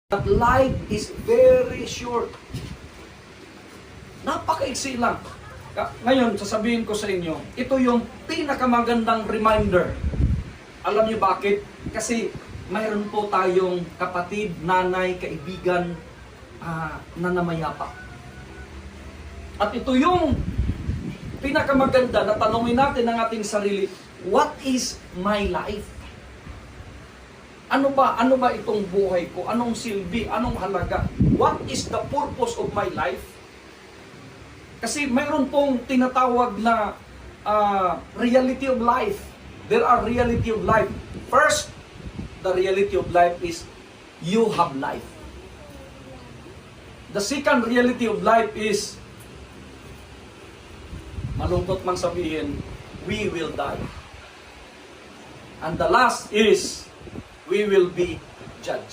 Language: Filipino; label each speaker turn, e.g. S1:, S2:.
S1: That life is very short. Napakaiksi lang. Ngayon, sasabihin ko sa inyo, ito yung pinakamagandang reminder. Alam niyo bakit? Kasi mayroon po tayong kapatid, nanay, kaibigan na namayapa. At ito yung pinakamaganda na tanongin natin ang ating sarili, what is my life? Ano ba itong buhay ko? Anong silbi? Anong halaga? What is the purpose of my life? Kasi mayroon pong tinatawag na reality of life. There are reality of life. First, the reality of life is you have life. The second reality of life is, malungkot man sabihin, we will die. And the last is, we will be judged.